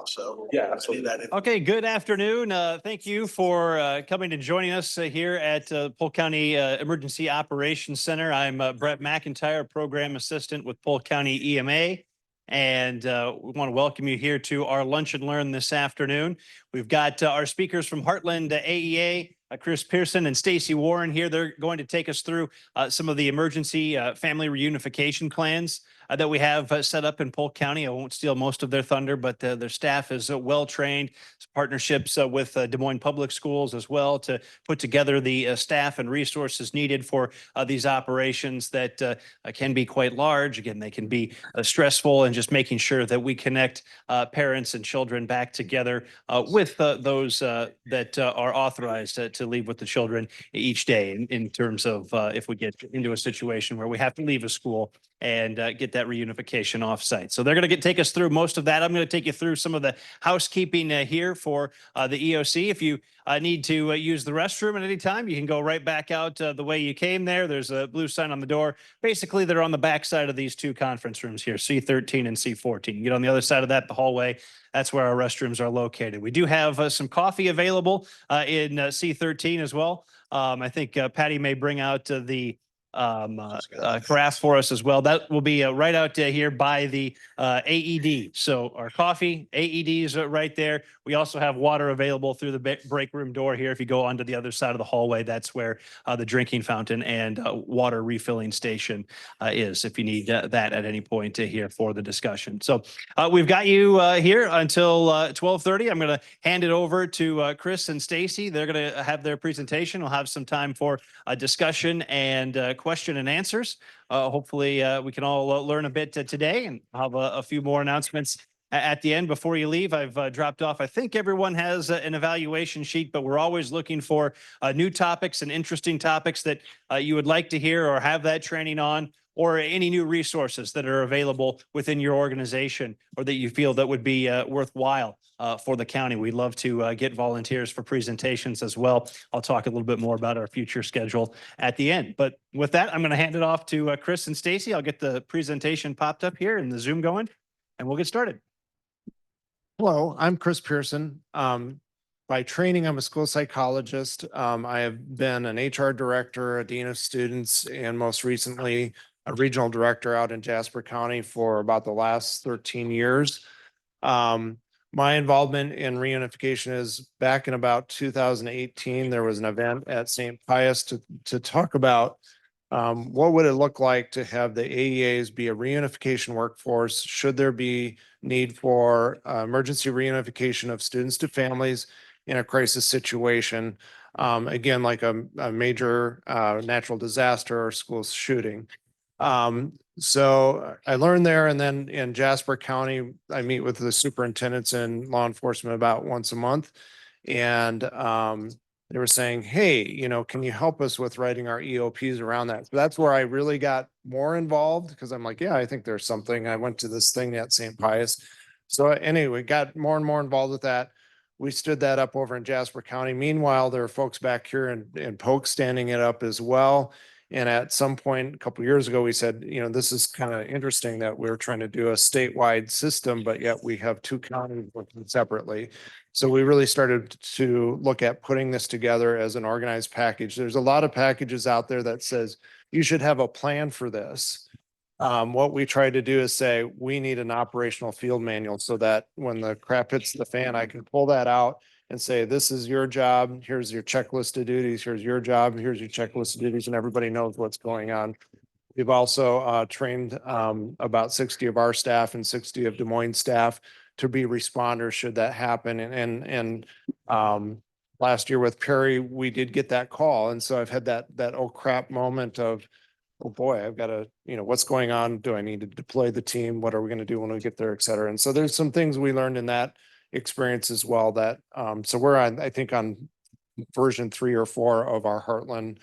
now. So Yeah, let's do that. Okay, good afternoon. Thank you for coming and joining us here at Polk County Emergency Operations Center. I'm Brett McIntyre, Program Assistant with Polk County EMA. And we want to welcome you here to our Lunch and Learn this afternoon. We've got our speakers from Heartland AEA, Chris Pearson and Stacy Warren here. They're going to take us through some of the emergency family reunification plans that we have set up in Polk County. I won't steal most of their thunder, but their staff is well trained. Partnerships with Des Moines Public Schools as well to put together the staff and resources needed for these operations that can be quite large. Again, they can be stressful, and just making sure that we connect parents and children back together with those that are authorized to leave with the children each day in terms of if we get into a situation where we have to leave a school and get that reunification offsite. So they're going to take us through most of that. I'm going to take you through some of the housekeeping here for the EOC. If you need to use the restroom at any time, you can go right back out the way you came there. There's a blue sign on the door. Basically, they're on the back side of these two conference rooms here, C13 and C14. You get on the other side of that, the hallway. That's where our restrooms are located. We do have some coffee available in C13 as well. I think Patty may bring out the craft for us as well. That will be right out here by the AED. So our coffee, AEDs right there. We also have water available through the break room door here. If you go onto the other side of the hallway, that's where the drinking fountain and water refilling station is, if you need that at any point here for the discussion. So we've got you here until 12:30. I'm going to hand it over to Chris and Stacy. They're going to have their presentation. We'll have some time for a discussion and question and answers. Hopefully we can all learn a bit today, and have a few more announcements at the end. Before you leave, I've dropped off. I think everyone has an evaluation sheet, but we're always looking for new topics and interesting topics that you would like to hear or have that training on, or any new resources that are available within your organization or that you feel that would be worthwhile for the county. We'd love to get volunteers for presentations as well. I'll talk a little bit more about our future schedule at the end. But with that, I'm going to hand it off to Chris and Stacy. I'll get the presentation popped up here and the Zoom going, and we'll get started. Hello, I'm Chris Pearson. By training, I'm a school psychologist. I have been an HR director, a dean of students, and most recently a regional director out in Jasper County for about the last 13 years. My involvement in reunification is back in about 2018. There was an event at St. Pius to talk about what would it look like to have the AEAs be a reunification workforce? Should there be need for emergency reunification of students to families in a crisis situation? Again, like a major natural disaster or school shooting. So I learned there, and then in Jasper County, I meet with the superintendents and law enforcement about once a month. And they were saying, hey, can you help us with writing our EOPs around that? So that's where I really got more involved, because I'm like, yeah, I think there's something. I went to this thing at St. Pius. So anyway, got more and more involved with that. We stood that up over in Jasper County. Meanwhile, there are folks back here in Polk standing it up as well. And at some point, a couple of years ago, we said, this is kind of interesting that we're trying to do a statewide system, but yet we have two counties working separately. So we really started to look at putting this together as an organized package. There's a lot of packages out there that says you should have a plan for this. What we try to do is say we need an operational field manual so that when the crap hits the fan, I can pull that out and say, this is your job. Here's your checklist of duties. Here's your job. Here's your checklist of duties, and everybody knows what's going on. We've also trained about 60 of our staff and 60 of Des Moines staff to be responders should that happen. And last year with Perry, we did get that call. And so I've had that oh crap moment of, oh boy, I've got to, what's going on? Do I need to deploy the team? What are we going to do when we get there, et cetera? And so there's some things we learned in that experience as well that, so we're on, I think on version 3 or 4 of our Heartland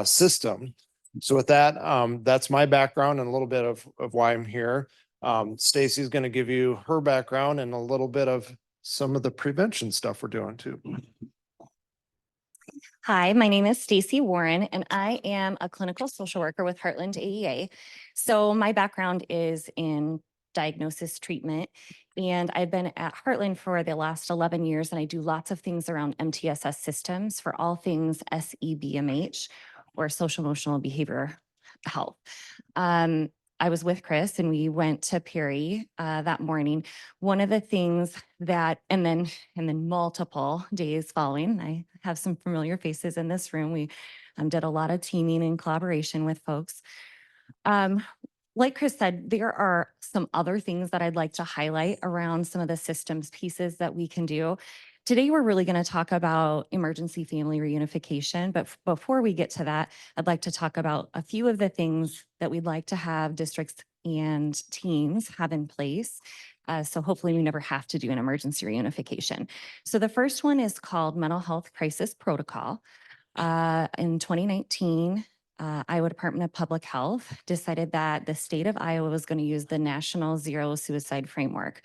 system. So with that, that's my background and a little bit of why I'm here. Stacy's going to give you her background and a little bit of some of the prevention stuff we're doing too. Hi, my name is Stacy Warren, and I am a clinical social worker with Heartland AEA. So my background is in diagnosis, treatment. And I've been at Heartland for the last 11 years, and I do lots of things around MTSS systems for all things SEBMH, or social emotional behavior health. I was with Chris and we went to Perry that morning. One of the things that, and then multiple days following, I have some familiar faces in this room. We did a lot of teaming and collaboration with folks. Like Chris said, there are some other things that I'd like to highlight around some of the systems pieces that we can do. Today, we're really going to talk about emergency family reunification, but before we get to that, I'd like to talk about a few of the things that we'd like to have districts and teams have in place. So hopefully we never have to do an emergency reunification. So the first one is called Mental Health Crisis Protocol. In 2019, Iowa Department of Public Health decided that the state of Iowa was going to use the National Zero Suicide Framework.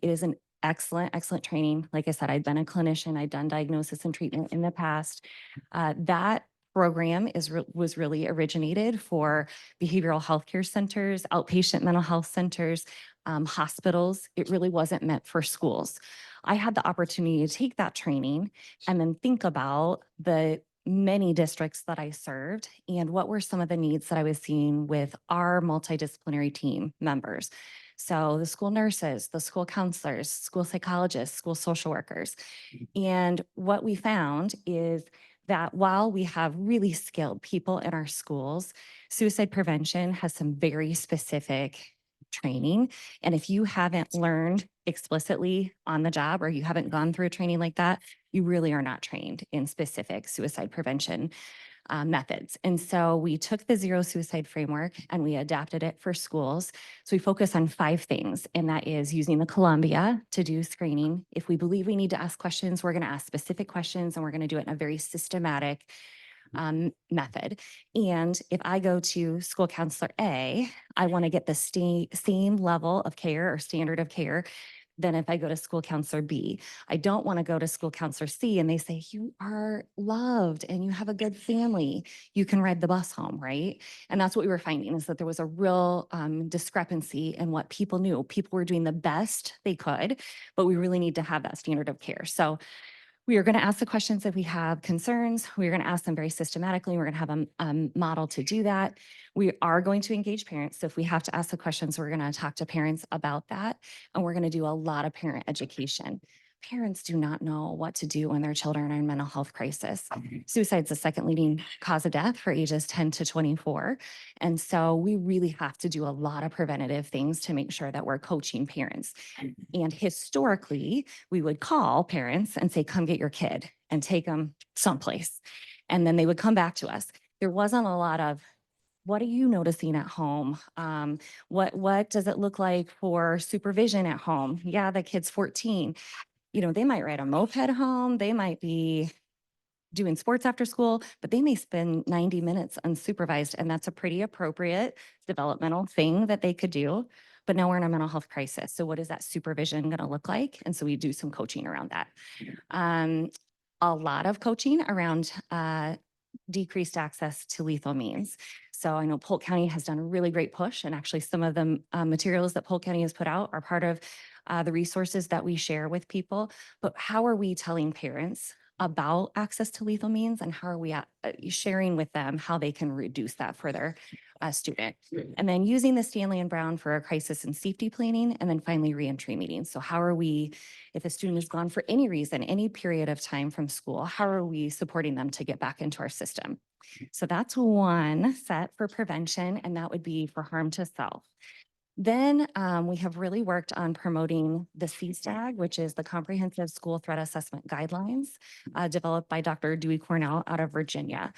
It is an excellent training. Like I said, I'd been a clinician, I'd done diagnosis and treatment in the past. That program was really originated for behavioral healthcare centers, outpatient mental health centers, hospitals. It really wasn't meant for schools. I had the opportunity to take that training and then think about the many districts that I served and what were some of the needs that I was seeing with our multidisciplinary team members. So the school nurses, the school counselors, school psychologists, school social workers. And what we found is that while we have really skilled people in our schools, suicide prevention has some very specific training. And if you haven't learned explicitly on the job or you haven't gone through a training like that, you really are not trained in specific suicide prevention methods. And so we took the Zero Suicide Framework and we adapted it for schools. So we focus on 5 things, and that is using the Columbia to do screening. If we believe we need to ask questions, we're going to ask specific questions and we're going to do it in a very systematic method. And if I go to school counselor A, I want to get the same level of care or standard of care than if I go to school counselor B. I don't want to go to school counselor C and they say, you are loved and you have a good family. You can ride the bus home, right? And that's what we were finding, is that there was a real discrepancy in what people knew. People were doing the best they could, but we really need to have that standard of care. So we are going to ask the questions if we have concerns. We're going to ask them very systematically. We're going to have a model to do that. We are going to engage parents. So if we have to ask the questions, we're going to talk to parents about that. And we're going to do a lot of parent education. Parents do not know what to do when their children are in mental health crisis. Suicide is the second leading cause of death for ages 10 to 24. And so we really have to do a lot of preventative things to make sure that we're coaching parents. And historically, we would call parents and say, come get your kid and take them someplace. And then they would come back to us. There wasn't a lot of, what are you noticing at home? What does it look like for supervision at home? Yeah, the kid's 14. You know, they might ride a moped home. They might be doing sports after school, but they may spend 90 minutes unsupervised. And that's a pretty appropriate developmental thing that they could do. But now we're in a mental health crisis. So what is that supervision going to look like? And so we do some coaching around that. A lot of coaching around decreased access to lethal means. So I know Polk County has done a really great push, and actually some of the materials that Polk County has put out are part of the resources that we share with people. But how are we telling parents about access to lethal means, and how are we sharing with them how they can reduce that for their student? And then using the Stanley and Brown for a crisis and safety planning, and then finally reentry meetings. So how are we, if a student is gone for any reason, any period of time from school, how are we supporting them to get back into our system? So that's one set for prevention, and that would be for harm to self. Then we have really worked on promoting the CSTAG, which is the Comprehensive School Threat Assessment Guidelines, developed by Dr. Dewey Cornell out of Virginia.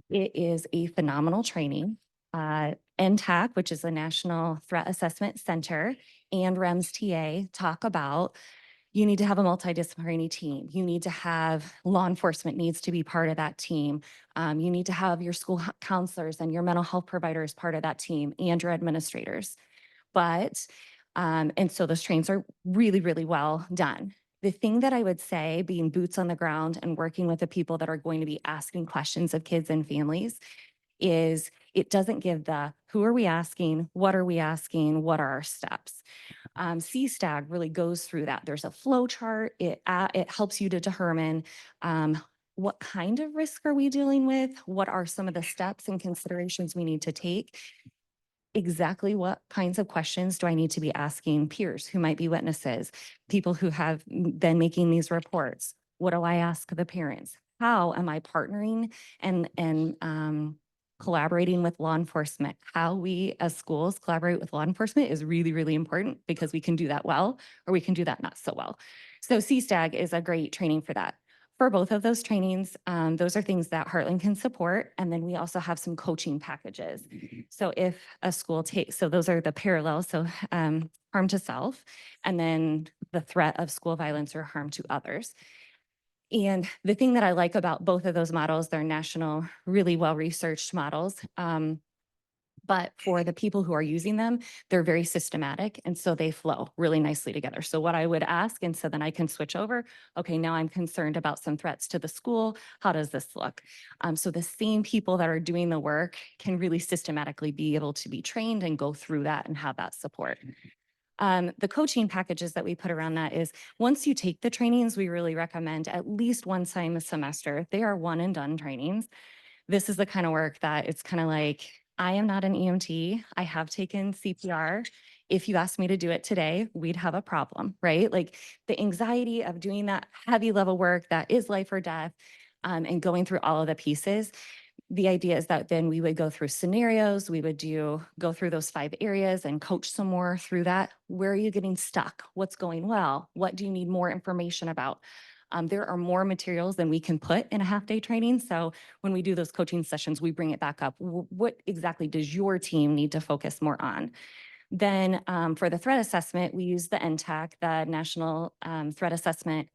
It is a phenomenal training. NTAC, which is the National Threat Assessment Center, and REMS-TA talk about, you need to have a multidisciplinary team. You need to have law enforcement needs to be part of that team. You need to have your school counselors and your mental health providers part of that team, and your administrators. And so those trainings are really, really well done. The thing that I would say, being boots on the ground and working with the people that are going to be asking questions of kids and families, is It doesn't give the who are we asking, what are we asking, what are our steps. CSTAG really goes through that. There's a flow chart. It helps you to determine what kind of risk are we dealing with? What are some of the steps and considerations we need to take? Exactly what kinds of questions do I need to be asking peers who might be witnesses, people who have been making these reports? What do I ask the parents? How am I partnering and collaborating with law enforcement? How we as schools collaborate with law enforcement is really, really important because we can do that well, or we can do that not so well. So CSTAG is a great training for that. For both of those trainings, those are things that Heartland can support. And then we also have some coaching packages. So if a school takes, so those are the parallels, so harm to self, and then the threat of school violence or harm to others. And the thing that I like about both of those models, they're national, really well-researched models. But for the people who are using them, they're very systematic. And so they flow really nicely together. So what I would ask, and so then I can switch over, okay, now I'm concerned about some threats to the school. How does this look? So the same people that are doing the work can really systematically be able to be trained and go through that and have that support. The coaching packages that we put around that is once you take the trainings, we really recommend at least one time a semester. They are one and done trainings. This is the kind of work that it's kind of like, I am not an EMT. I have taken CPR. If you asked me to do it today, we'd have a problem, right? Like the anxiety of doing that heavy level work that is life or death, and going through all of the pieces. The idea is that then we would go through scenarios, we would go through those 5 areas and coach some more through that. Where are you getting stuck? What's going well? What do you need more information about? There are more materials than we can put in a half-day training. So when we do those coaching sessions, we bring it back up. What exactly does your team need to focus more on? Then for the threat assessment, we use the NTAC, the National Threat Assessment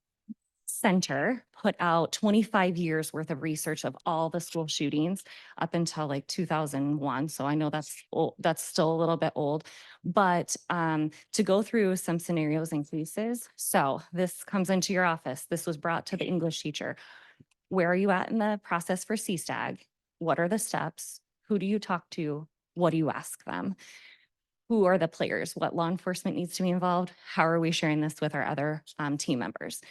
Center, put out 25 years worth of research of all the school shootings up until like 2001. So I know that's old, that's still a little bit old, but to go through some scenarios and cases. So this comes into your office. This was brought to the English teacher. Where are you at in the process for CSTAG? What are the steps? Who do you talk to? What do you ask them? Who are the players? What law enforcement needs to be involved? How are we sharing this with our other team members?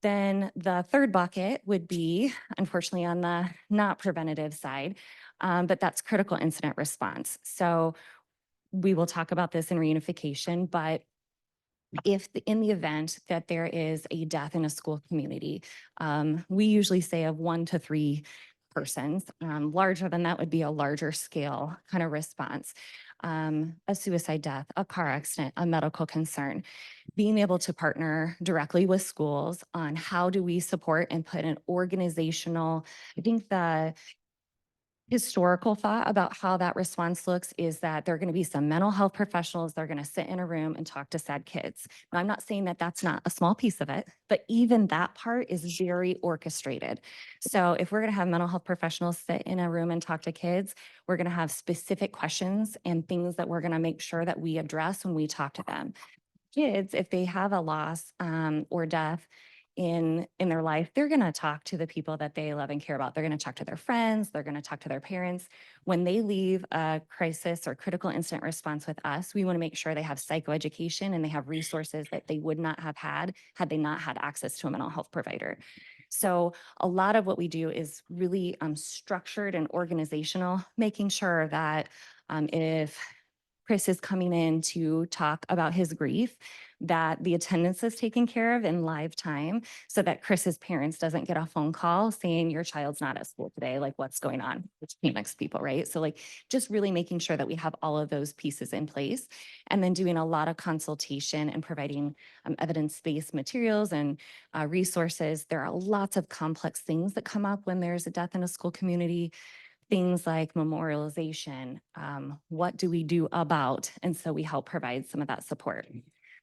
Then the third bucket would be, unfortunately, on the not preventative side, but that's critical incident response. So we will talk about this in reunification, but if in the event that there is a death in a school community, we usually say of 1 to 3 persons. Larger than that would be a larger scale kind of response. A suicide death, a car accident, a medical concern. Being able to partner directly with schools on how do we support and put an organizational, I think the historical thought about how that response looks is that there are going to be some mental health professionals that are going to sit in a room and talk to sad kids. Now, I'm not saying that that's not a small piece of it, but even that part is very orchestrated. So if we're going to have mental health professionals sit in a room and talk to kids, we're going to have specific questions and things that we're going to make sure that we address when we talk to them. Kids, if they have a loss or death in their life, they're going to talk to the people that they love and care about. They're going to talk to their friends. They're going to talk to their parents. When they leave a crisis or critical incident response with us, we want to make sure they have psychoeducation and they have resources that they would not have had they not had access to a mental health provider. So a lot of what we do is really structured and organizational, making sure that if Chris is coming in to talk about his grief, that the attendance is taken care of in live time so that Chris's parents doesn't get a phone call saying your child's not at school today, like what's going on, which panics people, right? So like just really making sure that we have all of those pieces in place and then doing a lot of consultation and providing evidence-based materials and resources. There are lots of complex things that come up when there's a death in a school community. Things like memorialization, what do we do about? And so we help provide some of that support.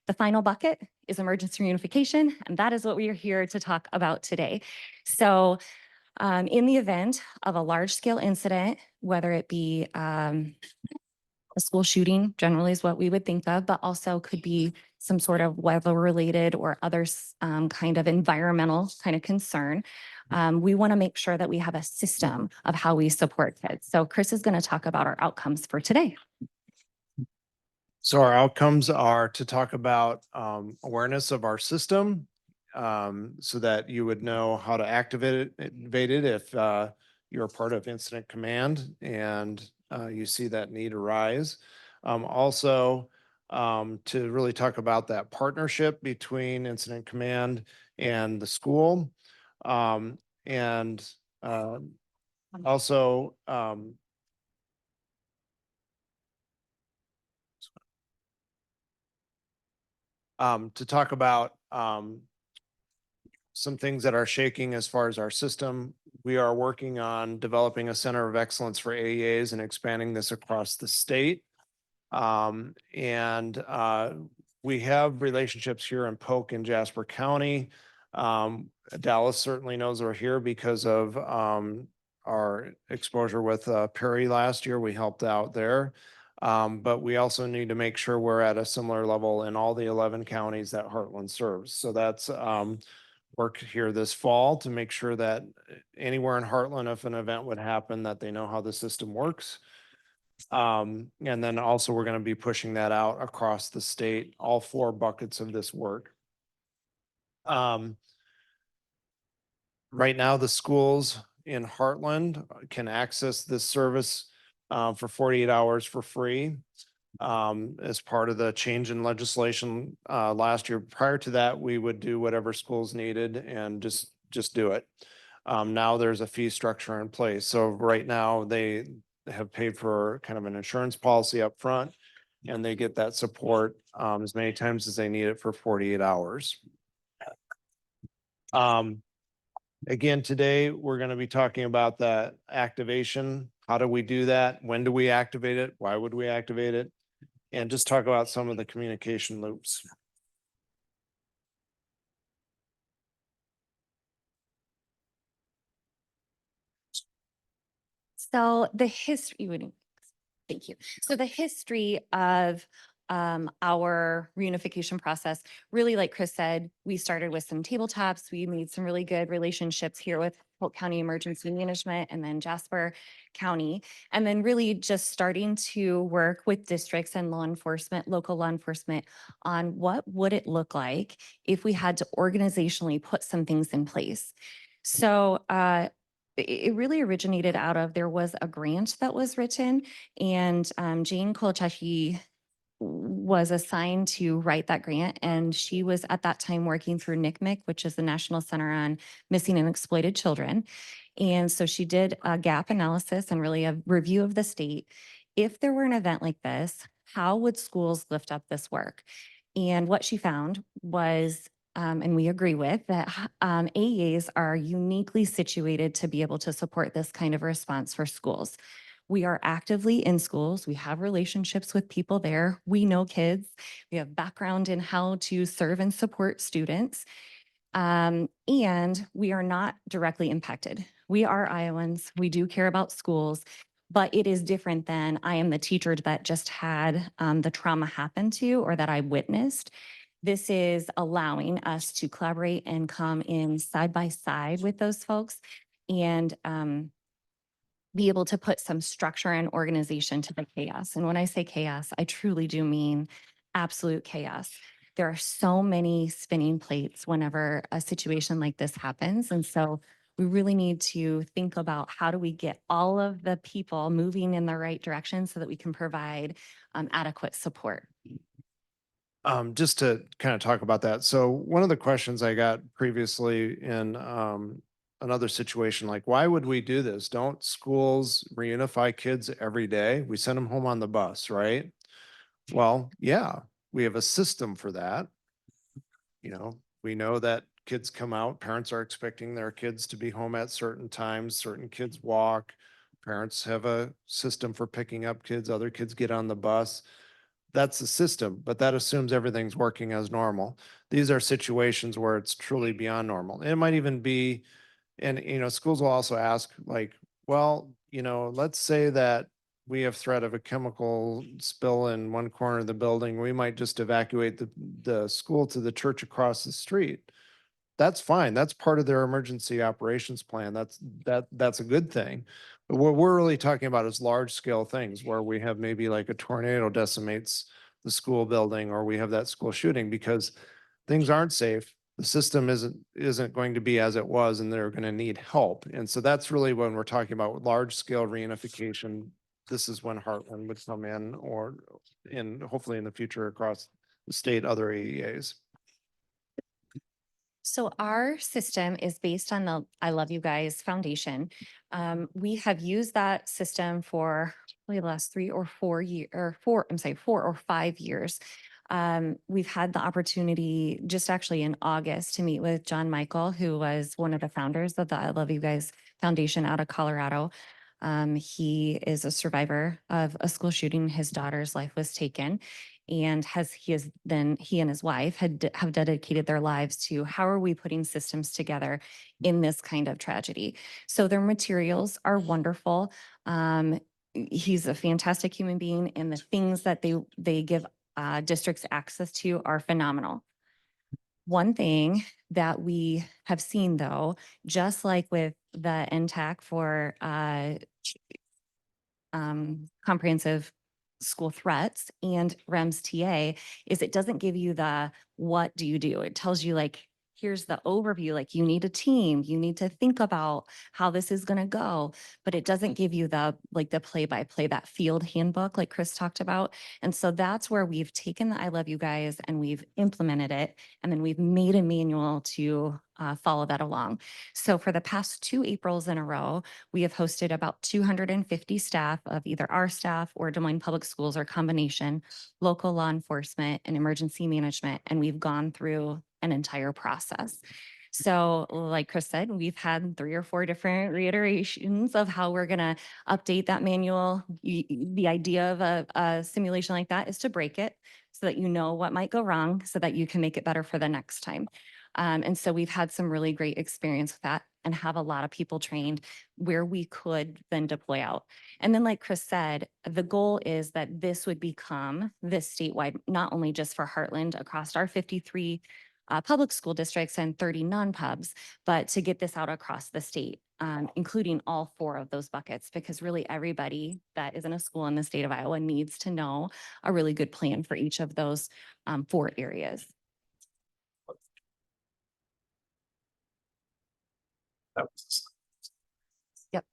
The final bucket is emergency reunification, and that is what we are here to talk about today. So in the event of a large scale incident, whether it be A school shooting generally is what we would think of, but also could be some sort of weather related or other kind of environmental kind of concern. We want to make sure that we have a system of how we support kids. So Chris is going to talk about our outcomes for today. So our outcomes are to talk about awareness of our system, so that you would know how to activate it if you're a part of incident command and you see that need arise. Also, to really talk about that partnership between incident command and the school. And also, to talk about some things that are shaking as far as our system. We are working on developing a center of excellence for AEAs and expanding this across the state. And we have relationships here in Polk and Jasper County. Dallas certainly knows we're here because of our exposure with Perry last year. We helped out there. But we also need to make sure we're at a similar level in all the 11 counties that Heartland serves. So that's work here this fall to make sure that anywhere in Heartland, if an event would happen, that they know how the system works. And then also we're going to be pushing that out across the state, all 4 buckets of this work. Right now, the schools in Heartland can access this service for 48 hours for free as part of the change in legislation last year. Prior to that, we would do whatever schools needed and just do it. Now there's a fee structure in place. So right now they have paid for kind of an insurance policy up front, and they get that support as many times as they need it for 48 hours. Again, today we're going to be talking about that activation. How do we do that? When do we activate it? Why would we activate it? And just talk about some of the communication loops. So the history, thank you. So the history of our reunification process, really, like Chris said, we started with some tabletops. We made some really good relationships here with Polk County Emergency Management and then Jasper County. And then really just starting to work with districts and law enforcement, local law enforcement on what would it look like if we had to organizationally put some things in place. So it really originated out of, there was a grant that was written, and Jane Kolchacki was assigned to write that grant. And she was at that time working through NCMEC, which is the National Center on Missing and Exploited Children. And so she did a gap analysis and really a review of the state. If there were an event like this, how would schools lift up this work? And what she found was, and we agree with, that AEAs are uniquely situated to be able to support this kind of response for schools. We are actively in schools. We have relationships with people there. We know kids. We have background in how to serve and support students. And we are not directly impacted. We are Iowans. We do care about schools, but it is different than I am the teacher that just had the trauma happen to or that I witnessed. This is allowing us to collaborate and come in side by side with those folks and be able to put some structure and organization to the chaos. And when I say chaos, I truly do mean absolute chaos. There are so many spinning plates whenever a situation like this happens. And so we really need to think about how do we get all of the people moving in the right direction so that we can provide adequate support. Just to kind of talk about that. So one of the questions I got previously in another situation, like, why would we do this? Don't schools reunify kids every day? We send them home on the bus, right? Well, yeah, we have a system for that. You know, we know that kids come out, parents are expecting their kids to be home at certain times, certain kids walk. Parents have a system for picking up kids, other kids get on the bus. That's the system, but that assumes everything's working as normal. These are situations where it's truly beyond normal. It might even be, and schools will also ask, like, well, let's say that we have threat of a chemical spill in one corner of the building, we might just evacuate the school to the church across the street. That's fine. That's part of their emergency operations plan. That's a good thing. But what we're really talking about is large scale things where we have maybe like a tornado decimates the school building, or we have that school shooting because things aren't safe. The system isn't going to be as it was, and they're going to need help. And so that's really when we're talking about large scale reunification. This is when Heartland would come in, or hopefully in the future across the state, other AEAs. So our system is based on the I Love You Guys Foundation. We have used that system for probably the last 4 or 5 years. We've had the opportunity just actually in August to meet with John Michael, who was one of the founders of the I Love You Guys Foundation out of Colorado. He is a survivor of a school shooting. His daughter's life was taken. And he and his wife have dedicated their lives to how are we putting systems together in this kind of tragedy. So their materials are wonderful. He's a fantastic human being, and the things that they give districts access to are phenomenal. One thing that we have seen, though, just like with the NTAC for comprehensive school threats and REMS TA, is it doesn't give you the what do you do? It tells you like, here's the overview, like you need a team, you need to think about how this is going to go, but it doesn't give you the play by play, that field handbook like Chris talked about. And so that's where we've taken the I Love You Guys and we've implemented it, and then we've made a manual to follow that along. So for the past 2 Aprils in a row, we have hosted about 250 staff of either our staff or Des Moines Public Schools, or combination, local law enforcement and emergency management, and we've gone through an entire process. So like Chris said, we've had 3 or 4 different reiterations of how we're going to update that manual. The idea of a simulation like that is to break it so that you know what might go wrong so that you can make it better for the next time. And so we've had some really great experience with that and have a lot of people trained where we could then deploy out. And then like Chris said, the goal is that this would become this statewide, not only just for Heartland across our 53 public school districts and 30 non-pubs, but to get this out across the state, including all 4 of those buckets, because really everybody that is in a school in the state of Iowa needs to know a really good plan for each of those 4 areas. Yep.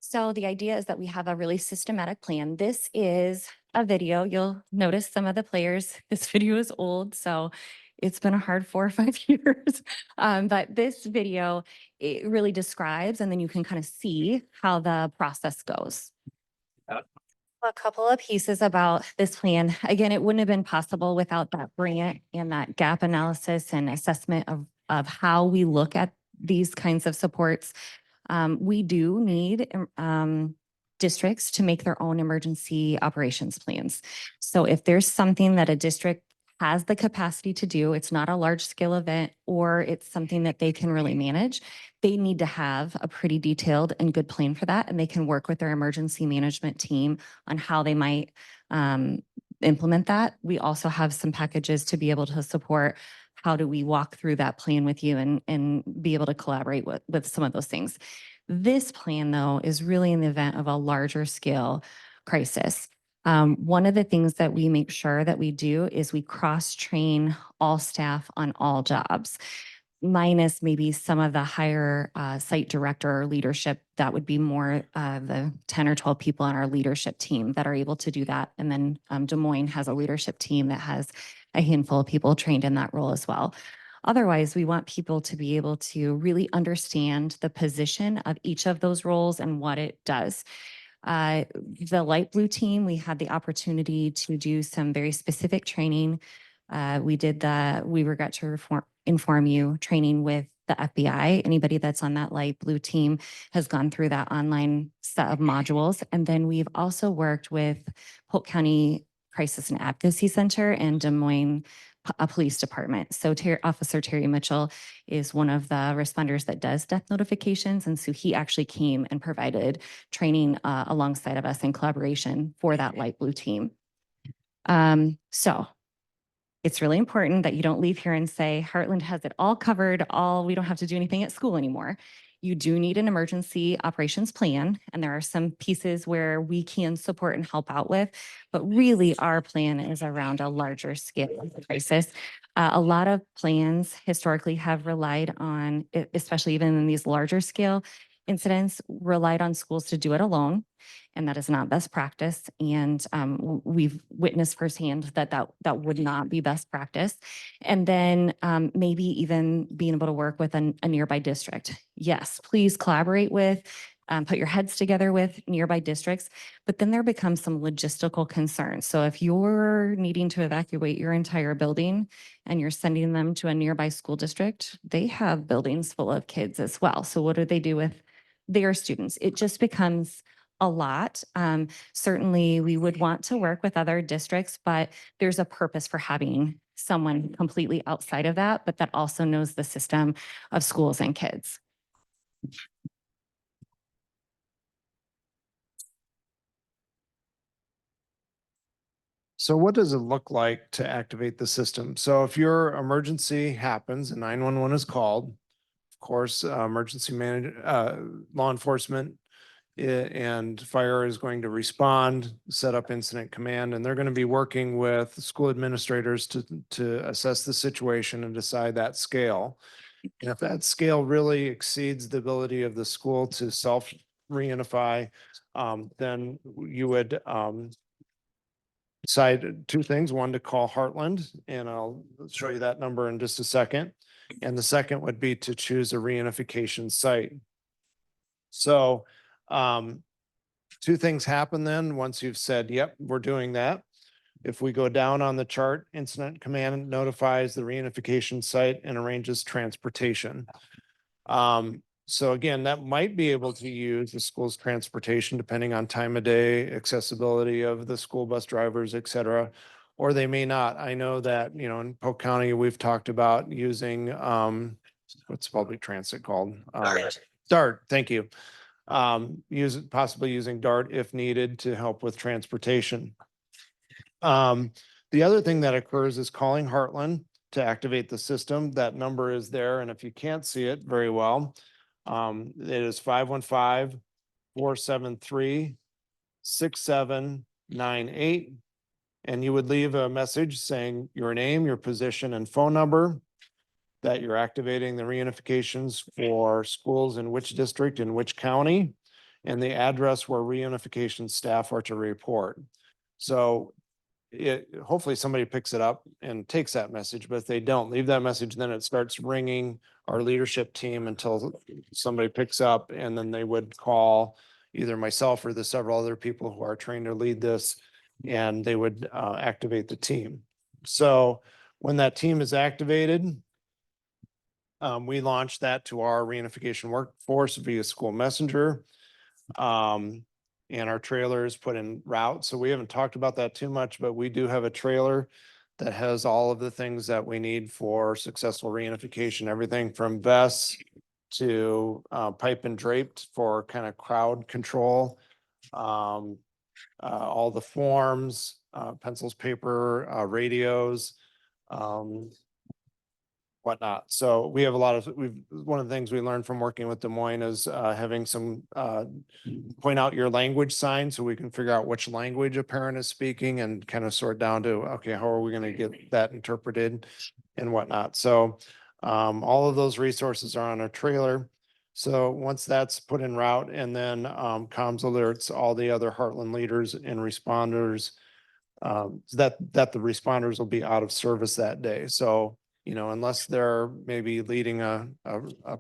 So the idea is that we have a really systematic plan. This is a video. You'll notice some of the players. This video is old, so it's been a hard 4 or 5 years. But this video, it really describes, and then you can kind of see how the process goes. A couple of pieces about this plan. Again, it wouldn't have been possible without that grant and that gap analysis and assessment of how we look at these kinds of supports. We do need districts to make their own emergency operations plans. So if there's something that a district has the capacity to do, it's not a large scale event, or it's something that they can really manage, they need to have a pretty detailed and good plan for that. And they can work with their emergency management team on how they might implement that. We also have some packages to be able to support how do we walk through that plan with you and be able to collaborate with some of those things. This plan, though, is really in the event of a larger scale crisis. One of the things that we make sure that we do is we cross-train all staff on all jobs, minus maybe some of the higher site director or leadership. That would be more the 10 or 12 people on our leadership team that are able to do that. And then Des Moines has a leadership team that has a handful of people trained in that role as well. Otherwise, we want people to be able to really understand the position of each of those roles and what it does. The light blue team, we had the opportunity to do some very specific training. We did We Regret to Inform You training with the FBI. Anybody that's on that light blue team has gone through that online set of modules. And then we've also worked with Polk County Crisis and Advocacy Center and Des Moines a police department. So Officer Terry Mitchell is one of the responders that does death notifications. And so he actually came and provided training alongside of us in collaboration for that light blue team. So it's really important that you don't leave here and say, Heartland has it all covered, we don't have to do anything at school anymore. You do need an emergency operations plan, and there are some pieces where we can support and help out with, but really our plan is around a larger scale crisis. A lot of plans historically have relied on, especially even in these larger scale incidents, relied on schools to do it alone. And that is not best practice. And we've witnessed firsthand that would not be best practice. And then maybe even being able to work with a nearby district. Yes, please collaborate with, put your heads together with nearby districts, but then there becomes some logistical concerns. So if you're needing to evacuate your entire building and you're sending them to a nearby school district, they have buildings full of kids as well. So what do they do with their students? It just becomes a lot. Certainly we would want to work with other districts, but there's a purpose for having someone completely outside of that, but that also knows the system of schools and kids. So what does it look like to activate the system? So if your emergency happens and 911 is called, of course, law enforcement and fire is going to respond, set up incident command, and they're going to be working with school administrators to assess the situation and decide that scale. And if that scale really exceeds the ability of the school to self reunify, then you would decide two things. One, to call Heartland, and I'll show you that number in just a second. And the second would be to choose a reunification site. So two things happen then once you've said, yep, we're doing that. If we go down on the chart, incident command notifies the reunification site and arranges transportation. So again, that might be able to use the school's transportation depending on time of day, accessibility of the school bus drivers, et cetera, or they may not. I know that, you know, in Polk County, we've talked about using, what's public transit called? DART, thank you. Possibly using DART if needed to help with transportation. The other thing that occurs is calling Heartland to activate the system. That number is there, and if you can't see it very well, it is 515-473-6798. And you would leave a message saying your name, your position, and phone number, that you're activating the reunifications for schools in which district, in which county, and the address where reunification staff are to report. So hopefully somebody picks it up and takes that message, but if they don't, leave that message, then it starts ringing our leadership team until somebody picks up, and then they would call either myself or the several other people who are trained to lead this, and they would activate the team. So when that team is activated, we launched that to our reunification workforce via school messenger. And our trailer is put en route. So we haven't talked about that too much, but we do have a trailer that has all of the things that we need for successful reunification, everything from vests to pipe and draped for kind of crowd control. All the forms, pencils, paper, radios, whatnot. So we have a lot of, one of the things we learned from working with Des Moines is having some point out your language sign so we can figure out which language a parent is speaking and kind of sort down to, okay, how are we going to get that interpreted and whatnot. So all of those resources are on our trailer. So once that's put en route, and then comms alerts all the other Heartland leaders and responders that the responders will be out of service that day. So, you know, unless they're maybe leading a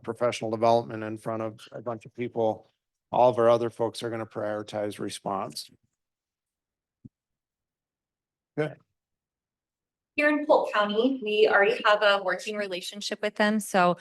professional development in front of a bunch of people, all of our other folks are going to prioritize response. Good. Here in Polk County, we already have a working relationship with them. So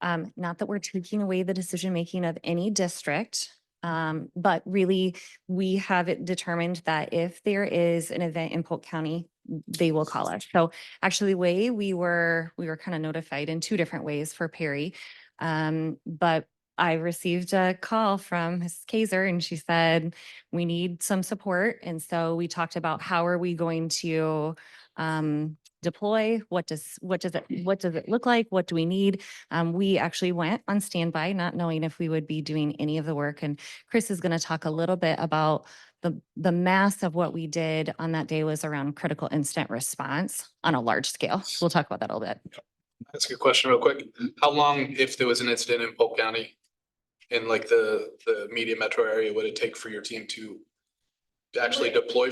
not that we're taking away the decision-making of any district, But really, we have it determined that if there is an event in Polk County, they will call us. So actually, the way we were kind of notified in two different ways for Perry. But I received a call from Mrs. Kaiser and she said, we need some support. And so we talked about how are we going to deploy? What does it look like? What do we need? We actually went on standby, not knowing if we would be doing any of the work. And Chris is going to talk a little bit about the mass of what we did on that day was around critical instant response on a large scale. We'll talk about that a little bit. That's a good question real quick. How long, if there was an incident in Polk County in like the media metro area, would it take for your team to actually deploy?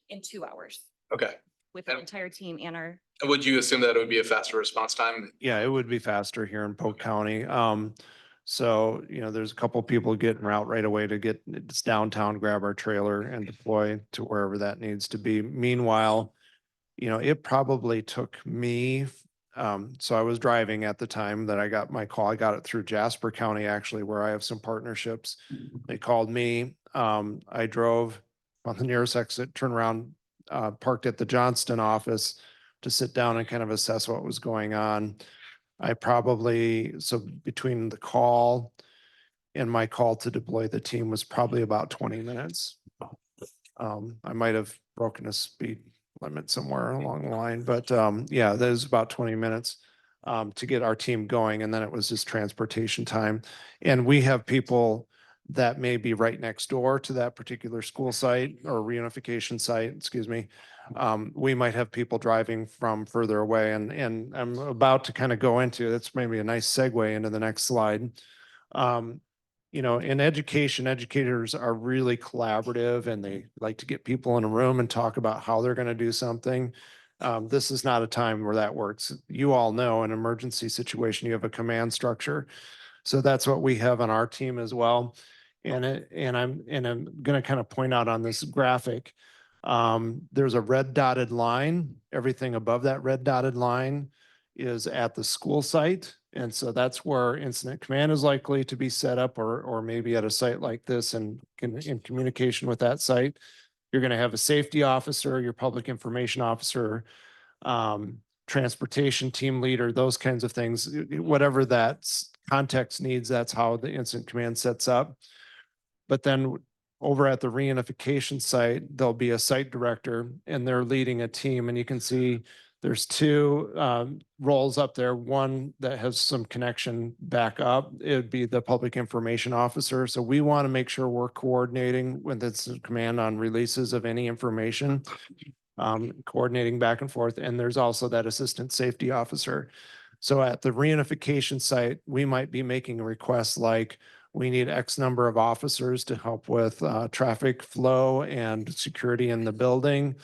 In 2 hours Okay. with our entire team and our. Would you assume that it would be a faster response time? Yeah, it would be faster here in Polk County. So, there's a couple people getting out right away to get it's downtown, grab our trailer and deploy to wherever that needs to be. Meanwhile, it probably took me, so I was driving at the time that I got my call. I got it through Jasper County, actually, where I have some partnerships. They called me. I drove on the nearest exit, turned around, parked at the Johnston office to sit down and kind of assess what was going on. So between the call and my call to deploy the team was probably about 20 minutes. I might have broken a speed limit somewhere along the line, but yeah, that was about 20 minutes to get our team going. And then it was just transportation time. And we have people that may be right next door to that particular school site or reunification site, excuse me. We might have people driving from further away, and I'm about to kind of go into, that's maybe a nice segue into the next slide. In education, educators are really collaborative and they like to get people in a room and talk about how they're going to do something. This is not a time where that works. You all know in an emergency situation, you have a command structure. So that's what we have on our team as well. And I'm going to kind of point out on this graphic, there's a red dotted line. Everything above that red dotted line is at the school site. And so that's where incident command is likely to be set up, or maybe at a site like this and in communication with that site. You're going to have a safety officer, your public information officer, transportation team leader, those kinds of things. Whatever that context needs, that's how the incident command sets up. But then over at the reunification site, there'll be a site director and they're leading a team. And you can see there's two roles up there. One that has some connection back up. It would be the public information officer. So we want to make sure we're coordinating with incident command on releases of any information, coordinating back and forth. And there's also that assistant safety officer. So at the reunification site, we might be making requests like, we need X number of officers to help with traffic flow and security in the building.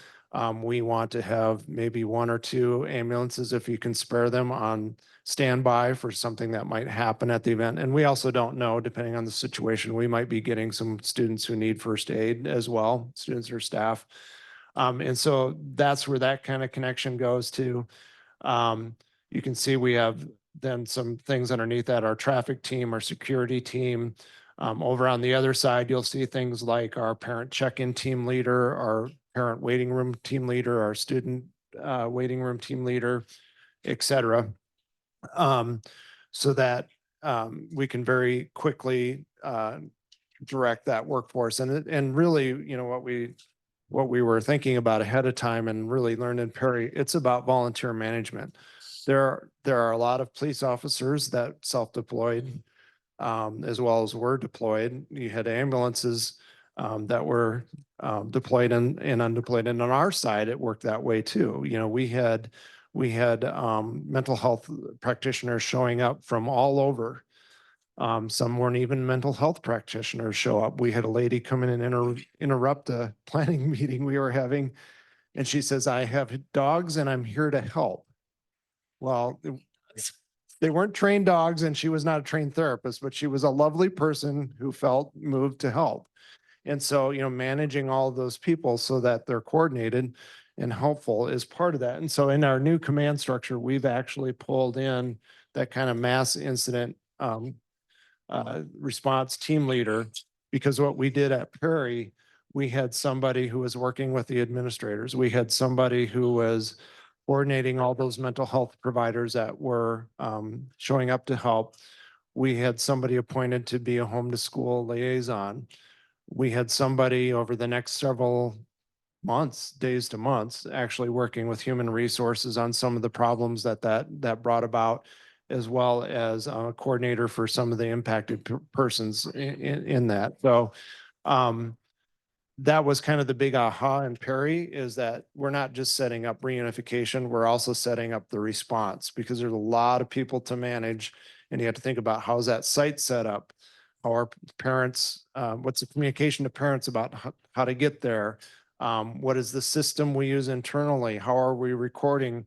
We want to have maybe 1 or 2 ambulances, if you can spare them, on standby for something that might happen at the event. And we also don't know, depending on the situation, we might be getting some students who need first aid as well, students or staff. And so that's where that kind of connection goes to. You can see we have then some things underneath that, our traffic team, our security team. Over on the other side, you'll see things like our parent check-in team leader, our parent waiting room team leader, our student waiting room team leader, et cetera. So that we can very quickly direct that workforce. And really, what we were thinking about ahead of time and really learned in Perry, it's about volunteer management. There are a lot of police officers that self-deployed, as well as were deployed. You had ambulances that were deployed and undeployed. And on our side, it worked that way too. We had mental health practitioners showing up from all over. Some weren't even mental health practitioners show up. We had a lady come in and interrupt a planning meeting we were having. And she says, I have dogs and I'm here to help. Well, they weren't trained dogs and she was not a trained therapist, but she was a lovely person who felt moved to help. And so, managing all of those people so that they're coordinated and helpful is part of that. And so in our new command structure, we've actually pulled in that kind of mass incident response team leader, Because what we did at Perry, we had somebody who was working with the administrators. We had somebody who was coordinating all those mental health providers that were showing up to help. We had somebody appointed to be a home to school liaison. We had somebody over the next several months, days to months, actually working with human resources on some of the problems that brought about, as well as a coordinator for some of the impacted persons in that. So that was kind of the big aha in Perry, is that we're not just setting up reunification, we're also setting up the response, because there's a lot of people to manage, and you have to think about how's that site set up? How are parents, what's the communication to parents about how to get there? What is the system we use internally? How are we recording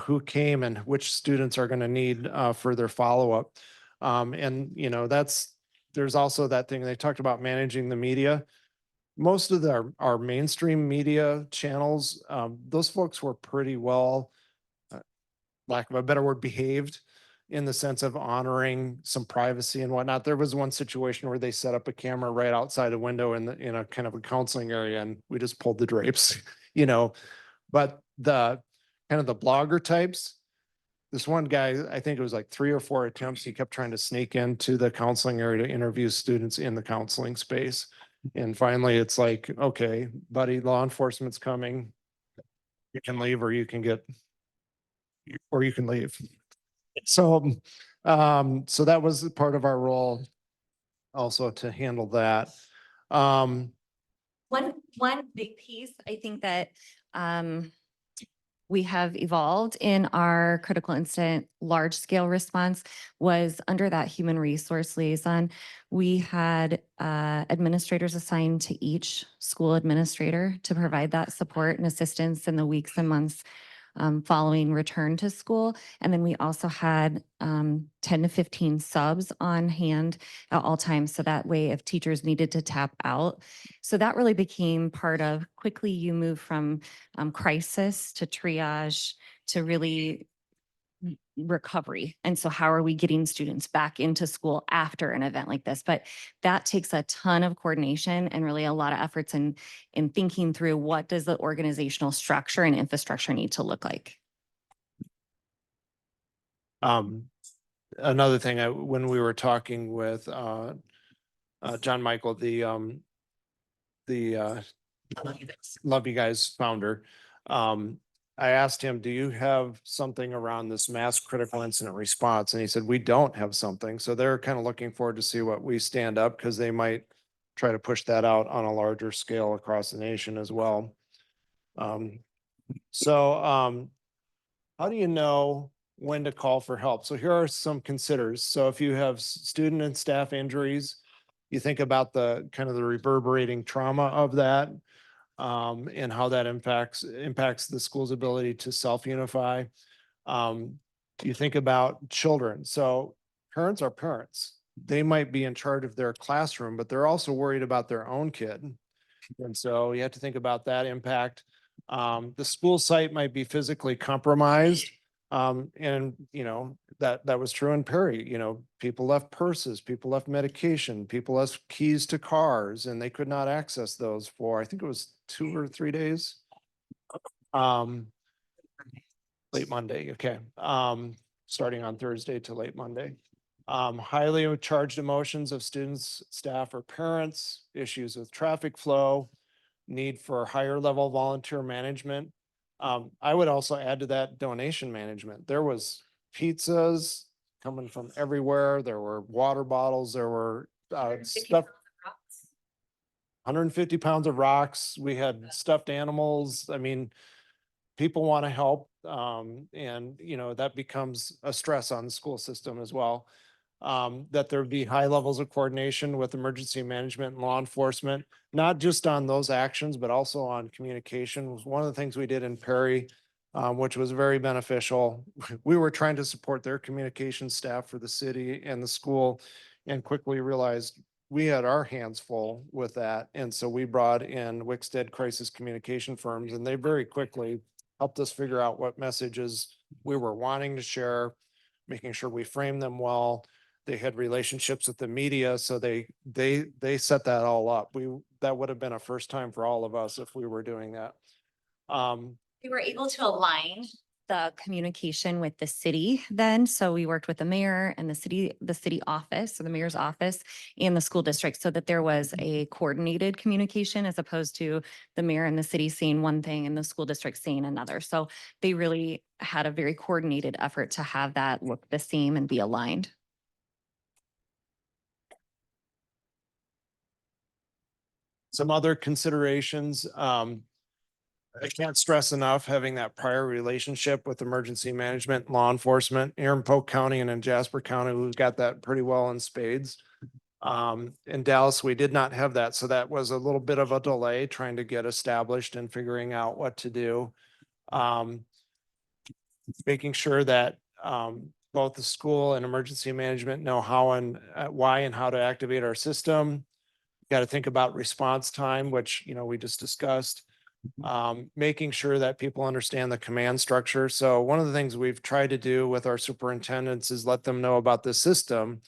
who came and which students are going to need further follow-up? And there's also that thing, they talked about managing the media. Most of our mainstream media channels, those folks were pretty well, lack of a better word, behaved, in the sense of honoring some privacy and whatnot. There was one situation where they set up a camera right outside a window in a kind of a counseling area, and we just pulled the drapes, but the kind of the blogger types, this one guy, I think it was like 3 or 4 attempts, he kept trying to sneak into the counseling area to interview students in the counseling space. And finally, it's like, okay, buddy, law enforcement's coming. You can leave, or you can leave. So, so that was part of our role also, to handle that. One big piece, I think that we have evolved in our critical incident large scale response was under that human resource liaison. We had administrators assigned to each school administrator to provide that support and assistance in the weeks and months following return to school. And then we also had 10 to 15 subs on hand at all times. So that way, if teachers needed to tap out. So that really became part of, quickly you move from crisis to triage to really recovery. And so how are we getting students back into school after an event like this? But that takes a ton of coordination and really a lot of efforts in thinking through, what does the organizational structure and infrastructure need to look like? Another thing, when we were talking with John Michael, the Love You Guys founder, I asked him, do you have something around this mass critical incident response? And he said, we don't have something. So they're kind of looking forward to see what we stand up, because they might try to push that out on a larger scale across the nation as well. How do you know when to call for help? So here are some considers. So if you have student and staff injuries, you think about the kind of the reverberating trauma of that, and how that impacts the school's ability to self-unify. You think about children. So parents are parents. They might be in charge of their classroom, but they're also worried about their own kid. And so you have to think about that impact. The school site might be physically compromised. And that was true in Perry. People left purses, people left medication, people left keys to cars, and they could not access those for, I think it was 2 or 3 days. Late Monday. Okay. Starting on Thursday to late Monday. Highly charged emotions of students, staff, or parents, issues with traffic flow, need for higher level volunteer management. I would also add to that donation management. There was pizzas coming from everywhere. There were water bottles. There were stuff. 150 pounds of rocks. We had stuffed animals. I mean, people want to help. And that becomes a stress on the school system as well. That there be high levels of coordination with emergency management and law enforcement, not just on those actions, but also on communication. Was one of the things we did in Perry, which was very beneficial. We were trying to support their communication staff for the city and the school, and quickly realized we had our hands full with that. And so we brought in Wickstead crisis communication firms, and they very quickly helped us figure out what messages we were wanting to share, making sure we framed them well, They had relationships with the media, so they set that all up. That would have been a first time for all of us if we were doing that. We were able to align the communication with the city then. So we worked with the mayor and the city office, so the mayor's office and the school district, so that there was a coordinated communication as opposed to the mayor and the city saying one thing and the school district saying another. So they really had a very coordinated effort to have that look the same and be aligned. Some other considerations, I can't stress enough having that prior relationship with emergency management, law enforcement here in Polk County and in Jasper County. We've got that pretty well in spades. In Dallas, we did not have that. So that was a little bit of a delay trying to get established and figuring out what to do. Making sure that both the school and emergency management know how and why and how to activate our system. Got to think about response time, which, we just discussed. Making sure that people understand the command structure. So one of the things we've tried to do with our superintendents is let them know about the system.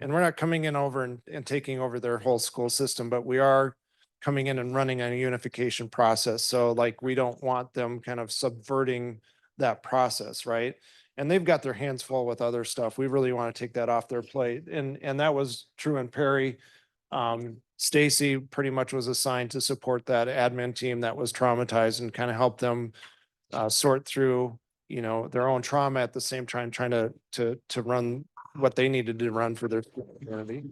And we're not coming in over and taking over their whole school system, but we are coming in and running a unification process. So like, we don't want them kind of subverting that process, right? And they've got their hands full with other stuff. We really want to take that off their plate. And that was true in Perry. Stacy pretty much was assigned to support that admin team that was traumatized and kind of help them sort through, their own trauma at the same time, trying to run what they needed to run for their community.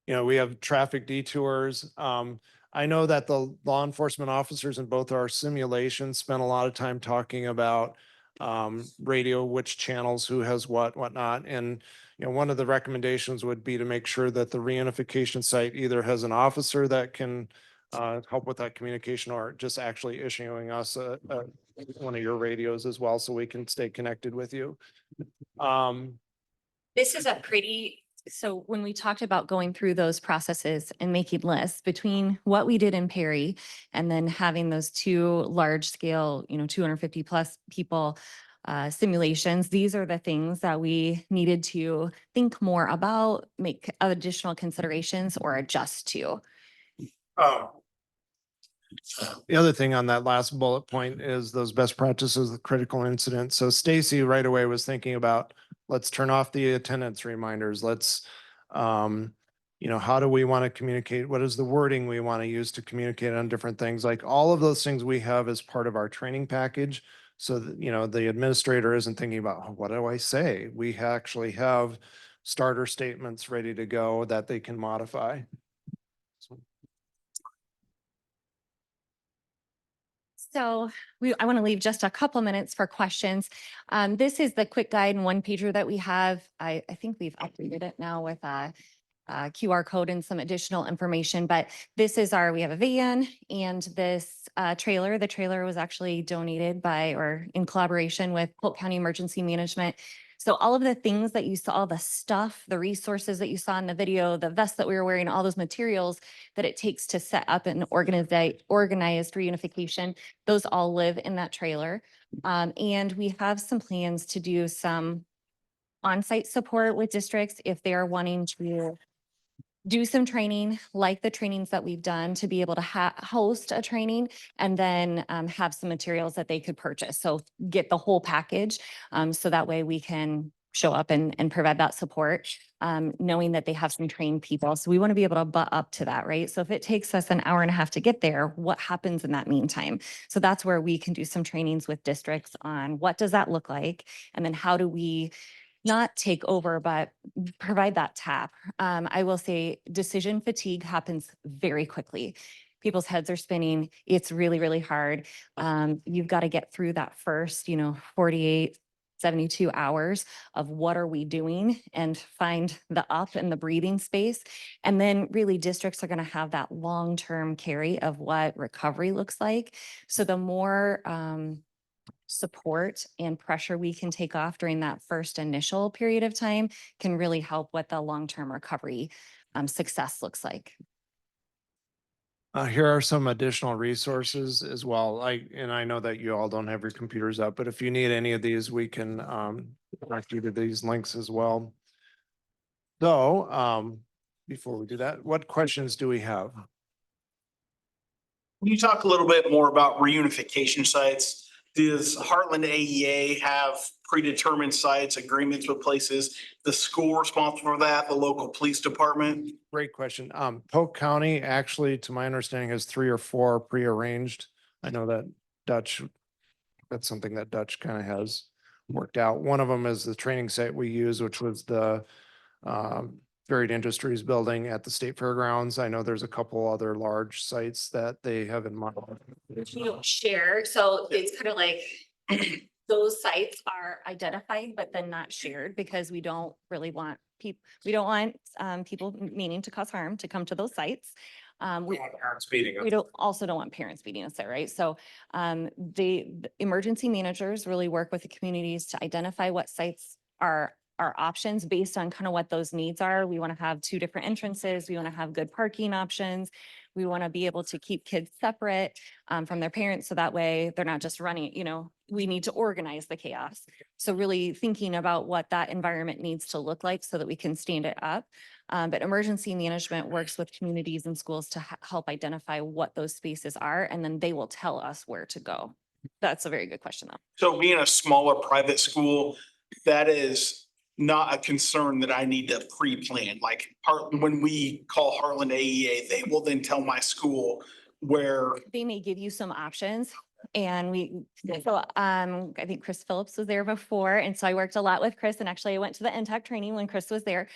We have traffic detours. I know that the law enforcement officers in both our simulations spent a lot of time talking about radio, which channels, who has whatnot. And, one of the recommendations would be to make sure that the reunification site either has an officer that can help with that communication, or just actually issuing us one of your radios as well, so we can stay connected with you. This is so when we talked about going through those processes and making lists between what we did in Perry and then having those two large scale, 250 plus people simulations, these are the things that we needed to think more about, make additional considerations or adjust to. The other thing on that last bullet point is those best practices, the critical incidents. So Stacy right away was thinking about, let's turn off the attendance reminders. Let's, how do we want to communicate? What is the wording we want to use to communicate on different things? Like all of those things we have as part of our training package. So that, the administrator isn't thinking about, oh, what do I say? We actually have starter statements ready to go that they can modify. So I want to leave just a couple minutes for questions. This is the quick guide and one pager that we have. I think we've updated it now with a QR code and some additional information, but this is we have a van and this trailer. The trailer was actually donated by or in collaboration with Polk County Emergency Management. So all of the things that you saw, the stuff, the resources that you saw in the video, the vest that we were wearing, all those materials that it takes to set up an organized reunification, those all live in that trailer. And we have some plans to do some on-site support with districts if they are wanting to do some training, like the trainings that we've done, to be able to host a training and then have some materials that they could purchase. So get the whole package. So that way we can show up and provide that support, knowing that they have some trained people. So we want to be able to butt up to that, right? So if it takes us an hour and a half to get there, what happens in that meantime? So that's where we can do some trainings with districts on what does that look like? And then how do we not take over, but provide that tap. I will say decision fatigue happens very quickly. People's heads are spinning. It's really, really hard. You've got to get through that first, 48, 72 hours of what are we doing and find the up and the breathing space. And then really districts are going to have that long-term carry of what recovery looks like. So the more, support and pressure we can take off during that first initial period of time can really help what the long-term recovery success looks like. Here are some additional resources as well. And I know that you all don't have your computers up, but if you need any of these, we can direct you to these links as well. So, before we do that, what questions do we have? Can you talk a little bit more about reunification sites? Does Heartland AEA have predetermined sites, agreements with places? The school responsible for that, the local police department? Great question. Polk County actually, to my understanding, has 3 or 4 prearranged. I know that Dutch, that's something that Dutch kind of has worked out. One of them is the training site we use, which was the Varied Industries building at the State Fairgrounds. I know there's a couple other large sites that they have in mind. We don't share, so it's kind of like those sites are identified, but then not shared because we don't really want people, we don't want people meaning to cause harm to come to those sites. We also don't want parents beating us there, right? So the emergency managers really work with the communities to identify what sites are options based on kind of what those needs are. We want to have 2 different entrances. We want to have good parking options. We want to be able to keep kids separate from their parents. So that way they're not just running, we need to organize the chaos. So really thinking about what that environment needs to look like so that we can stand it up. But emergency management works with communities and schools to help identify what those spaces are, and then they will tell us where to go. That's a very good question though. So being a smaller private school, that is not a concern that I need to pre-plan. Like when we call Heartland AEA, they will then tell my school where. They may give you some options. And I think Chris Phillips was there before. And so I worked a lot with Chris, and actually I went to the NTAC training when Chris was there.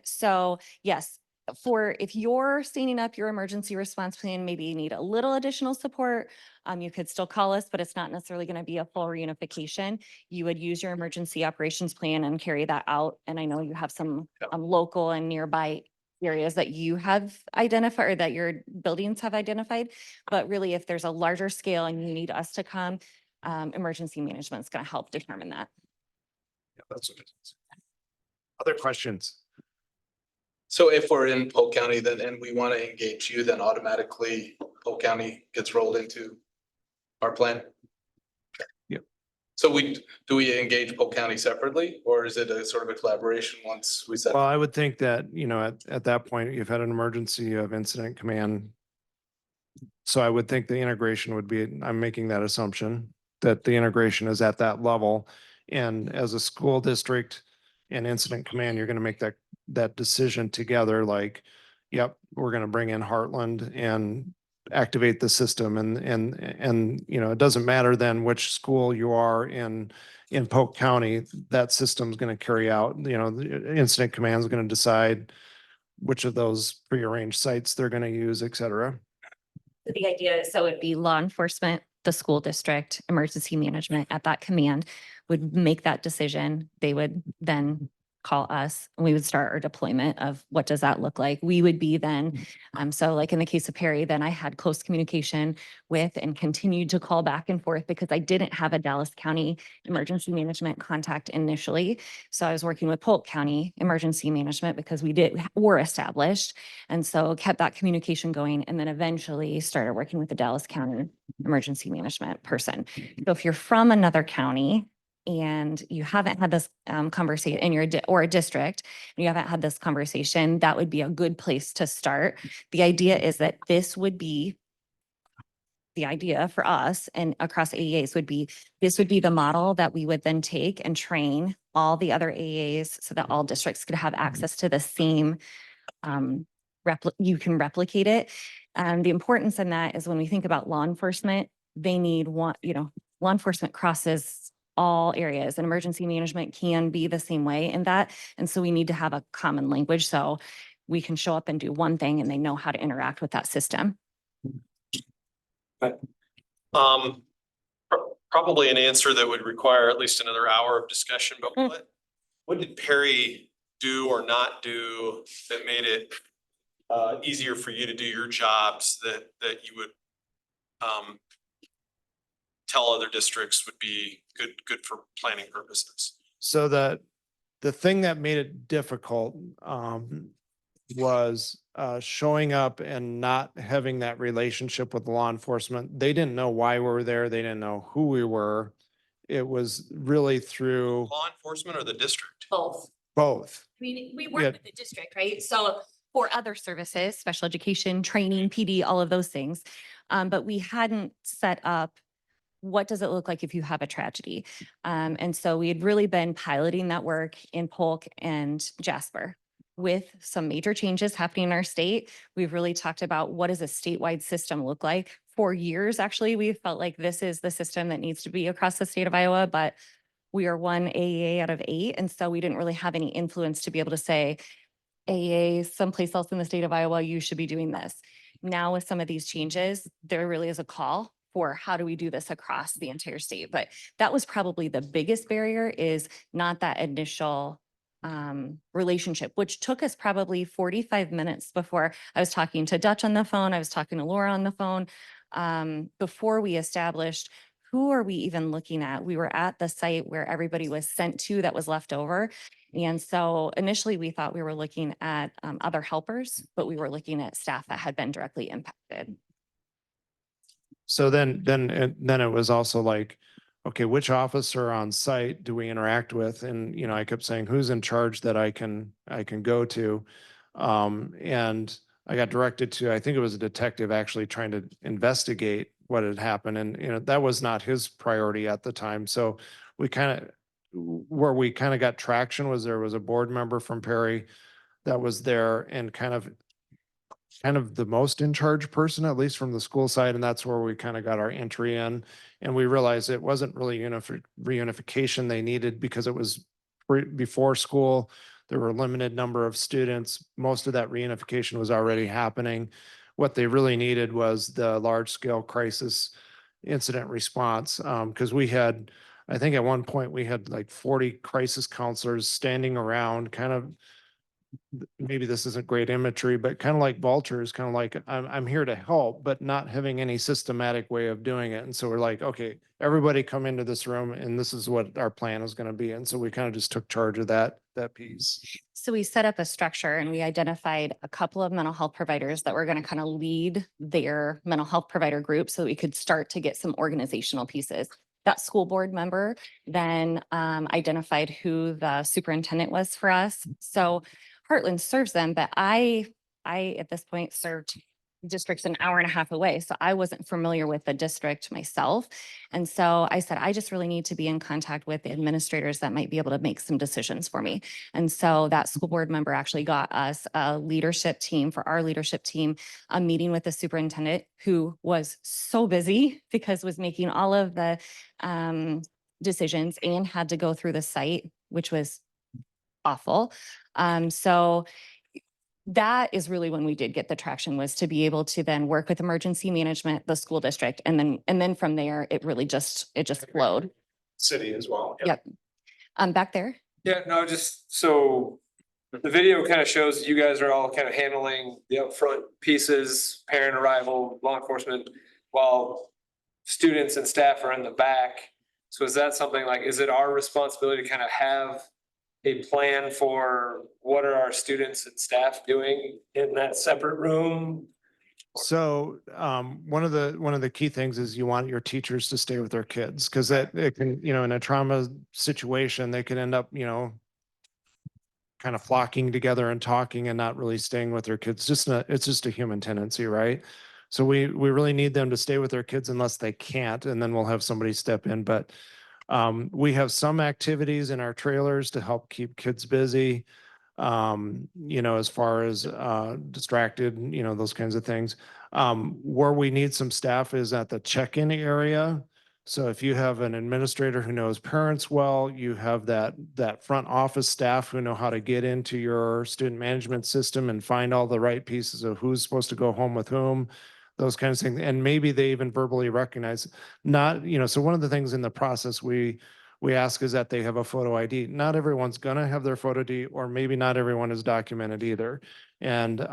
So yes, if you're standing up your emergency response plan, maybe you need a little additional support. You could still call us, but it's not necessarily going to be a full reunification. You would use your emergency operations plan and carry that out. And I know you have some local and nearby areas that you have identified or that your buildings have identified. But really, if there's a larger scale and you need us to come, emergency management is going to help determine that. Yeah, that's what it is. Other questions? So if we're in Polk County then, and we want to engage you, then automatically Polk County gets rolled into our plan? Yep. So do we engage Polk County separately, or is it a sort of a collaboration once we set? Well, I would think that, at that point, you've had an emergency of incident command. So I would think the integration would be, I'm making that assumption, that the integration is at that level. And as a school district and incident command, you're going to make that decision together, like, yep, we're going to bring in Heartland and activate the system. And it doesn't matter then which school you are in Polk County, that system's going to carry out, the incident command is going to decide which of those prearranged sites they're going to use, et cetera. The idea is, so it'd be law enforcement, the school district, emergency management at that command would make that decision. They would then call us and we would start our deployment of what does that look like. We would be then, so like in the case of Perry, then I had close communication with and continued to call back and forth because I didn't have a Dallas County emergency management contact initially. So I was working with Polk County emergency management because were established. And so kept that communication going, and then eventually started working with the Dallas County emergency management person. So if you're from another county and you haven't had this conversation in your or a district, and you haven't had this conversation, that would be a good place to start. The idea is that this would be the idea for us and across AEAs this would be the model that we would then take and train all the other AEAs so that all districts could have access to the same you can replicate it. The importance in that is when we think about law enforcement, they need law enforcement crosses all areas, and emergency management can be the same way in that. And so we need to have a common language so we can show up and do one thing and they know how to interact with that system. Probably an answer that would require at least another hour of discussion, but what did Perry do or not do that made it easier for you to do your jobs that you would tell other districts would be good for planning purposes? So the thing that made it difficult, was showing up and not having that relationship with law enforcement. They didn't know why we were there. They didn't know who we were. It was really through Law enforcement or the district? Both. both. I mean, we Yeah. work with the district, right? So for other services, special education, training, PD, all of those things. But we hadn't set up, what does it look like if you have a tragedy? And so we had really been piloting that work in Polk and Jasper. With some major changes happening in our state, we've really talked about what does a statewide system look like? For years, actually, we felt like this is the system that needs to be across the state of Iowa, but we are one AEA out of 8. And so we didn't really have any influence to be able to say, AEA, someplace else in the state of Iowa, you should be doing this. Now with some of these changes, there really is a call for how do we do this across the entire state? But that was probably the biggest barrier, is not that initial relationship, which took us probably 45 minutes before I was talking to Dutch on the phone. I was talking to Laura on the phone before we established who are we even looking at. We were at the site where everybody was sent to that was left over. And so initially we thought we were looking at other helpers, but we were looking at staff that had been directly impacted. So then it was also like, okay, which officer on site do we interact with? And, you know, I kept saying, who's in charge that I can go to? And I got directed to, I think it was a detective actually trying to investigate what had happened. And, you know, that was not his priority at the time. So we where we kind of got traction was there was a board member from Perry that was there and kind of the most in charge person, at least from the school side. And that's where we kind of got our entry in. And we realized it wasn't really reunification they needed, because it was before school. There were a limited number of students. Most of that reunification was already happening. What they really needed was the large scale crisis incident response. Because we had, I think at one point we had like 40 crisis counselors standing around, kind of, maybe this isn't great imagery, but kind of like vultures, kind of like I'm here to help, but not having any systematic way of doing it. And so we're like, okay, everybody come into this room and this is what our plan is going to be. And so we kind of just took charge of that piece. So we set up a structure and we identified a couple of mental health providers that were going to kind of lead their mental health provider group so that we could start to get some organizational pieces. That school board member then identified who the superintendent was for us. So Heartland serves them, but I at this point served districts an hour and a half away. So I wasn't familiar with the district myself. And so I said, I just really need to be in contact with the administrators that might be able to make some decisions for me. And so that school board member actually got us a leadership team, for our leadership team, a meeting with the superintendent, who was so busy because was making all of the decisions and had to go through the site, which was awful. So that is really when we did get the traction, was to be able to then work with emergency management, the school district, and then from there, it really just flowed. City as well. Yep. Back there. Yeah, no, just so the video kind of shows you guys are all kind of handling the upfront pieces, parent arrival, law enforcement, while students and staff are in the back. So is that something like, is it our responsibility to kind of have a plan for what are our students and staff doing in that separate room? So one of the key things is you want your teachers to stay with their kids, because that it can, you know, in a trauma situation, they could end up, you know, kind of flocking together and talking and not really staying with their kids. It's just a human tendency, right? So we really need them to stay with their kids unless they can't, and then we'll have somebody step in. But we have some activities in our trailers to help keep kids busy. You know, as far as distracted, you know, those kinds of things. Where we need some staff is at the check-in area. So if you have an administrator who knows parents well, you have that front office staff who know how to get into your student management system and find all the right pieces of who's supposed to go home with whom, those kinds of things. And maybe they even verbally recognize, not, you know, so one of the things in the process we ask is that they have a photo ID. Not everyone's gonna have their photo ID, or maybe not everyone is documented either. And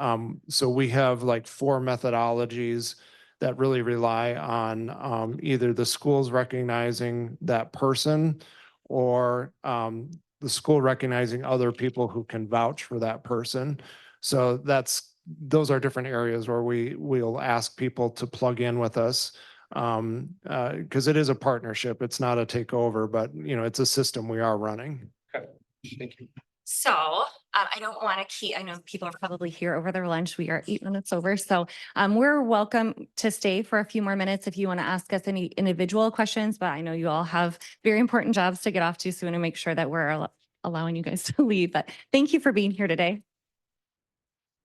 so we have like 4 methodologies that really rely on either the schools recognizing that person, or the school recognizing other people who can vouch for that person. So those are different areas where we'll ask people to plug in with us. Because it is a partnership. It's not a takeover, but it's a system we are running. Thank you. So I don't want to keep, I know people are probably here over their lunch. We are 8 minutes over. So we're welcome to stay for a few more minutes if you want to ask us any individual questions, but I know you all have very important jobs to get off to. So we want to make sure that we're allowing you guys to leave. But thank you for being here today.